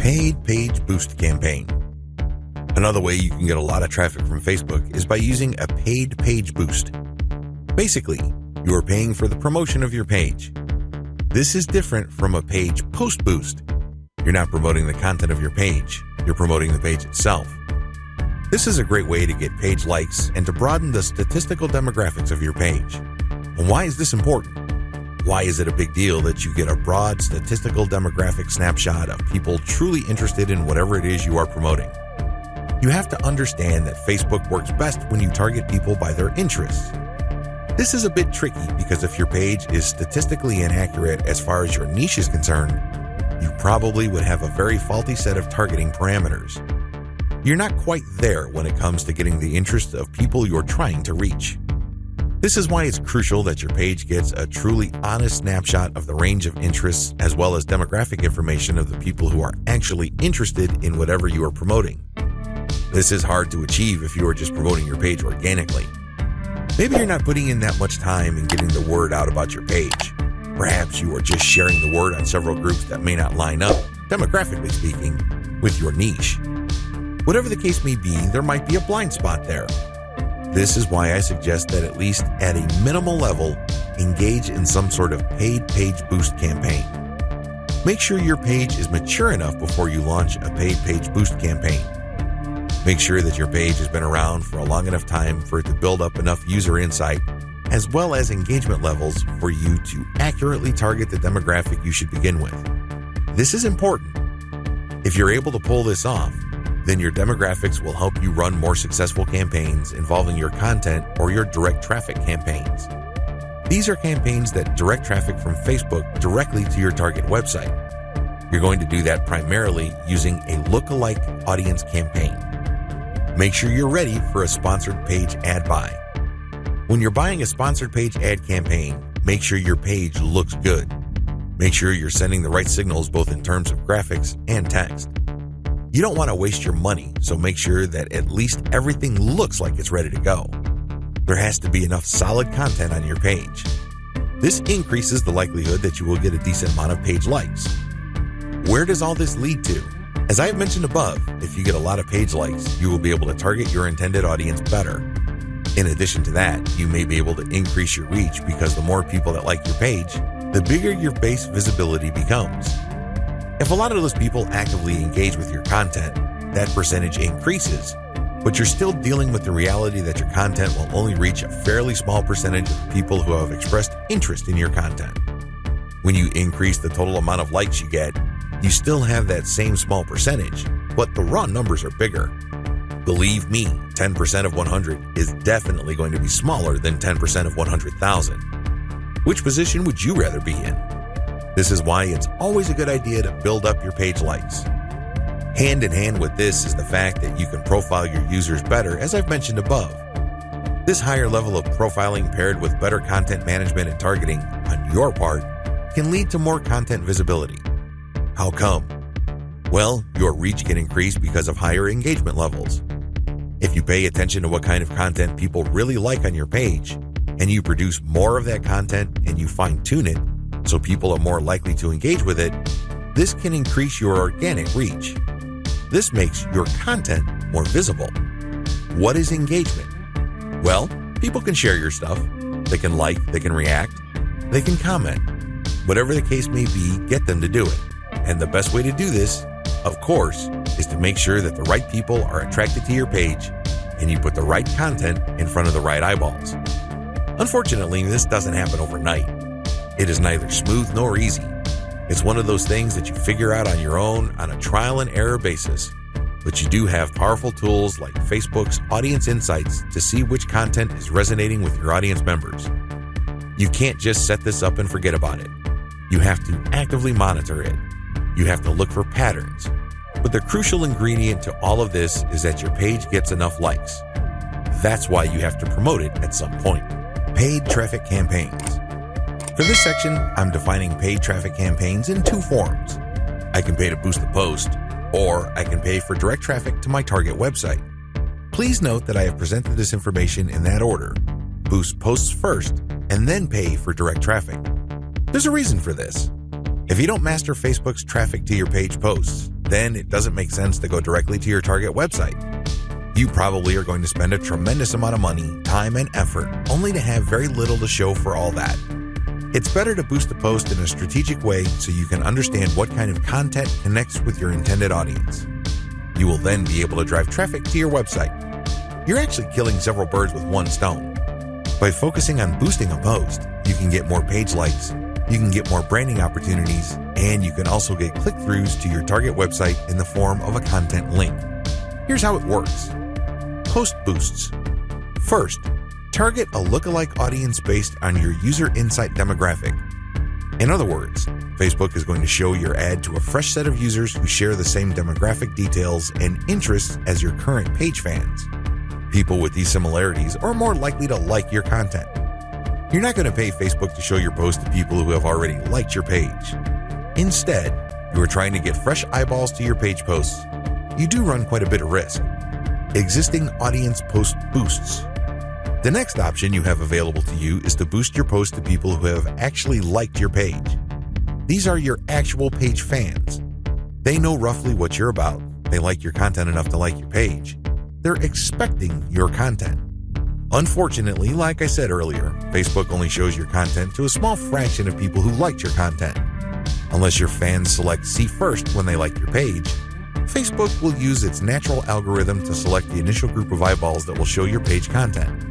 Paid Page Boost Campaign. Another way you can get a lot of traffic from Facebook is by using a paid page boost. Basically, you are paying for the promotion of your page. This is different from a page post boost. You're not promoting the content of your page, you're promoting the page itself. This is a great way to get page likes and to broaden the statistical demographics of your page. And why is this important? Why is it a big deal that you get a broad statistical demographic snapshot of people truly interested in whatever it is you are promoting? You have to understand that Facebook works best when you target people by their interests. This is a bit tricky because if your page is statistically inaccurate as far as your niche is concerned, you probably would have a very faulty set of targeting parameters. You're not quite there when it comes to getting the interest of people you're trying to reach. This is why it's crucial that your page gets a truly honest snapshot of the range of interests as well as demographic information of the people who are actually interested in whatever you are promoting. This is hard to achieve if you are just promoting your page organically. Maybe you're not putting in that much time in getting the word out about your page. Perhaps you are just sharing the word on several groups that may not line up, demographically speaking, with your niche. Whatever the case may be, there might be a blind spot there. This is why I suggest that at least at a minimal level, engage in some sort of paid page boost campaign. Make sure your page is mature enough before you launch a paid page boost campaign. Make sure that your page has been around for a long enough time for it to build up enough user insight, as well as engagement levels for you to accurately target the demographic you should begin with. This is important. If you're able to pull this off, then your demographics will help you run more successful campaigns involving your content or your direct traffic campaigns. These are campaigns that direct traffic from Facebook directly to your target website. You're going to do that primarily using a lookalike audience campaign. Make sure you're ready for a sponsored page ad buy. When you're buying a sponsored page ad campaign, make sure your page looks good. Make sure you're sending the right signals both in terms of graphics and text. You don't want to waste your money, so make sure that at least everything looks like it's ready to go. There has to be enough solid content on your page. This increases the likelihood that you will get a decent amount of page likes. Where does all this lead to? As I have mentioned above, if you get a lot of page likes, you will be able to target your intended audience better. In addition to that, you may be able to increase your reach because the more people that like your page, the bigger your base visibility becomes. If a lot of those people actively engage with your content, that percentage increases, but you're still dealing with the reality that your content will only reach a fairly small percentage of people who have expressed interest in your content. When you increase the total amount of likes you get, you still have that same small percentage, but the raw numbers are bigger. Believe me, 10% of 100 is definitely going to be smaller than 10% of 100,000. Which position would you rather be in? This is why it's always a good idea to build up your page likes. Hand in hand with this is the fact that you can profile your users better, as I've mentioned above. This higher level of profiling paired with better content management and targeting on your part can lead to more content visibility. How come? Well, your reach can increase because of higher engagement levels. If you pay attention to what kind of content people really like on your page, and you produce more of that content and you fine-tune it so people are more likely to engage with it, this can increase your organic reach. This makes your content more visible. What is engagement? Well, people can share your stuff. They can like, they can react, they can comment. Whatever the case may be, get them to do it. And the best way to do this, of course, is to make sure that the right people are attracted to your page and you put the right content in front of the right eyeballs. Unfortunately, this doesn't happen overnight. It is neither smooth nor easy. It's one of those things that you figure out on your own on a trial and error basis. But you do have powerful tools like Facebook's Audience Insights to see which content is resonating with your audience members. You can't just set this up and forget about it. You have to actively monitor it. You have to look for patterns. But the crucial ingredient to all of this is that your page gets enough likes. That's why you have to promote it at some point. Paid traffic campaigns. For this section, I'm defining paid traffic campaigns in two forms. I can pay to boost the post, or I can pay for direct traffic to my target website. Please note that I have presented this information in that order. Boost posts first, and then pay for direct traffic. There's a reason for this. If you don't master Facebook's traffic to your page posts, then it doesn't make sense to go directly to your target website. You probably are going to spend a tremendous amount of money, time, and effort only to have very little to show for all that. It's better to boost a post in a strategic way so you can understand what kind of content connects with your intended audience. You will then be able to drive traffic to your website. You're actually killing several birds with one stone. By focusing on boosting a post, you can get more page likes, you can get more branding opportunities, and you can also get click-throughs to your target website in the form of a content link. Here's how it works. Post boosts. First, target a lookalike audience based on your user insight demographic. In other words, Facebook is going to show your ad to a fresh set of users who share the same demographic details and interests as your current page fans. People with these similarities are more likely to like your content. You're not going to pay Facebook to show your post to people who have already liked your page. Instead, you are trying to get fresh eyeballs to your page posts. You do run quite a bit of risk. Existing audience post boosts. The next option you have available to you is to boost your post to people who have actually liked your page. These are your actual page fans. They know roughly what you're about. They like your content enough to like your page. They're expecting your content. Unfortunately, like I said earlier, Facebook only shows your content to a small fraction of people who liked your content. Unless your fans select see first when they like your page, Facebook will use its natural algorithm to select the initial group of eyeballs that will show your page content.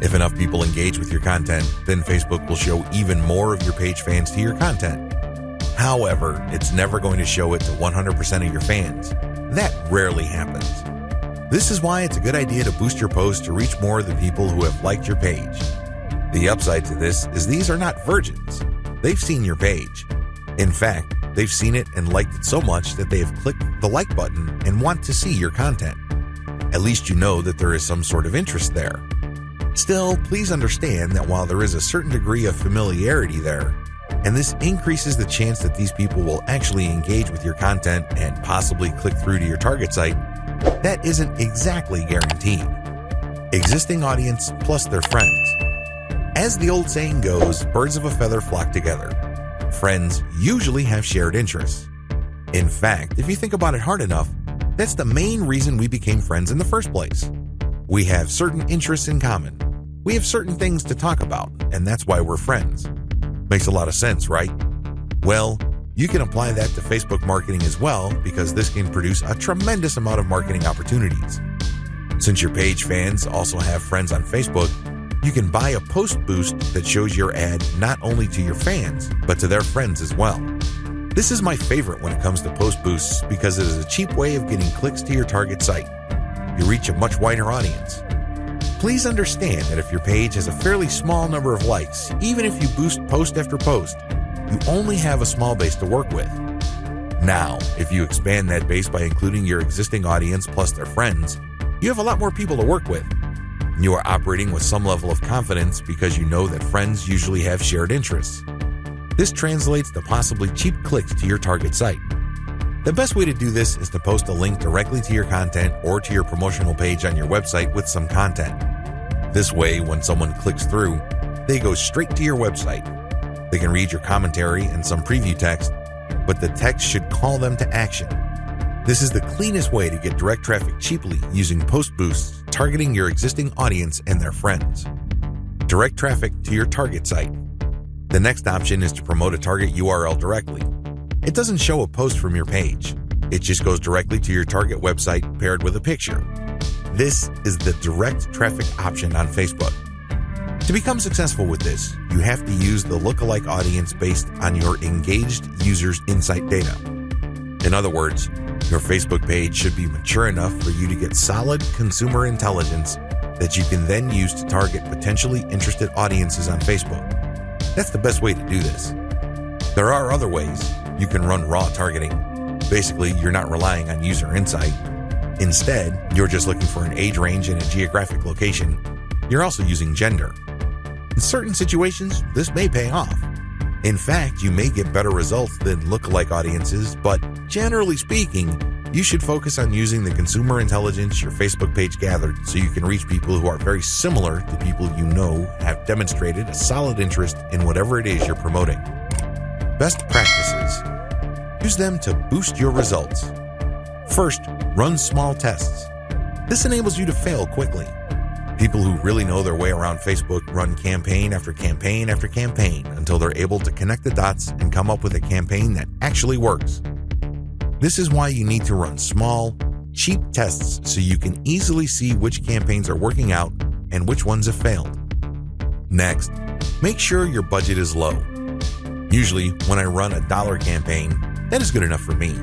If enough people engage with your content, then Facebook will show even more of your page fans to your content. However, it's never going to show it to 100% of your fans. That rarely happens. This is why it's a good idea to boost your post to reach more of the people who have liked your page. The upside to this is these are not virgins. They've seen your page. In fact, they've seen it and liked it so much that they have clicked the like button and want to see your content. At least you know that there is some sort of interest there. Still, please understand that while there is a certain degree of familiarity there, and this increases the chance that these people will actually engage with your content and possibly click through to your target site, that isn't exactly guaranteed. Existing audience plus their friends. As the old saying goes, birds of a feather flock together. Friends usually have shared interests. In fact, if you think about it hard enough, that's the main reason we became friends in the first place. We have certain interests in common. We have certain things to talk about, and that's why we're friends. Makes a lot of sense, right? Well, you can apply that to Facebook marketing as well, because this can produce a tremendous amount of marketing opportunities. Since your page fans also have friends on Facebook, you can buy a post boost that shows your ad not only to your fans, but to their friends as well. This is my favorite when it comes to post boosts because it is a cheap way of getting clicks to your target site. You reach a much wider audience. Please understand that if your page has a fairly small number of likes, even if you boost post after post, you only have a small base to work with. Now, if you expand that base by including your existing audience plus their friends, you have a lot more people to work with. You are operating with some level of confidence because you know that friends usually have shared interests. This translates to possibly cheap clicks to your target site. The best way to do this is to post a link directly to your content or to your promotional page on your website with some content. This way, when someone clicks through, they go straight to your website. They can read your commentary and some preview text, but the text should call them to action. This is the cleanest way to get direct traffic cheaply using post boosts targeting your existing audience and their friends. Direct traffic to your target site. The next option is to promote a target URL directly. It doesn't show a post from your page. It just goes directly to your target website paired with a picture. This is the direct traffic option on Facebook. To become successful with this, you have to use the lookalike audience based on your engaged users' insight data. In other words, your Facebook page should be mature enough for you to get solid consumer intelligence that you can then use to target potentially interested audiences on Facebook. That's the best way to do this. There are other ways. You can run raw targeting. Basically, you're not relying on user insight. Instead, you're just looking for an age range and a geographic location. You're also using gender. In certain situations, this may pay off. In fact, you may get better results than lookalike audiences, but generally speaking, you should focus on using the consumer intelligence your Facebook page gathered so you can reach people who are very similar to people you know have demonstrated a solid interest in whatever it is you're promoting. Best practices. Use them to boost your results. First, run small tests. This enables you to fail quickly. People who really know their way around Facebook run campaign after campaign after campaign until they're able to connect the dots and come up with a campaign that actually works. This is why you need to run small, cheap tests so you can easily see which campaigns are working out and which ones have failed. Next, make sure your budget is low. Usually, when I run a $1 campaign, that is good enough for me.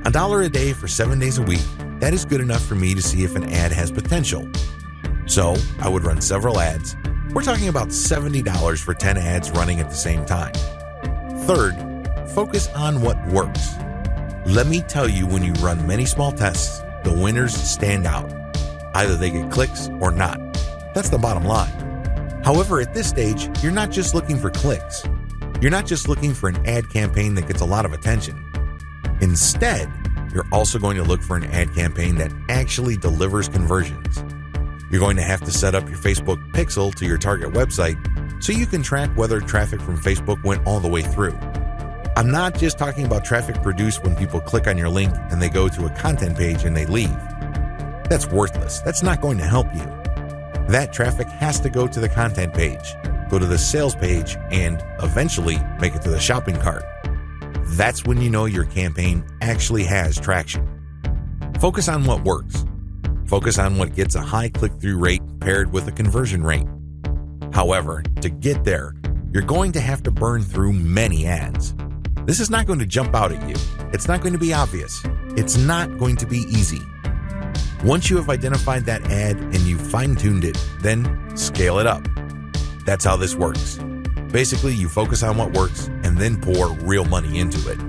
$1 a day for 7 days a week, that is good enough for me to see if an ad has potential. So, I would run several ads. We're talking about $70 for 10 ads running at the same time. Third, focus on what works. Let me tell you, when you run many small tests, the winners stand out. Either they get clicks or not. That's the bottom line. However, at this stage, you're not just looking for clicks. You're not just looking for an ad campaign that gets a lot of attention. Instead, you're also going to look for an ad campaign that actually delivers conversions. You're going to have to set up your Facebook pixel to your target website so you can track whether traffic from Facebook went all the way through. I'm not just talking about traffic produced when people click on your link and they go to a content page and they leave. That's worthless. That's not going to help you. That traffic has to go to the content page, go to the sales page, and eventually make it to the shopping cart. That's when you know your campaign actually has traction. Focus on what works. Focus on what gets a high click-through rate paired with a conversion rate. However, to get there, you're going to have to burn through many ads. This is not going to jump out at you. It's not going to be obvious. It's not going to be easy. Once you have identified that ad and you've fine-tuned it, then scale it up. That's how this works. Basically, you focus on what works and then pour real money into it.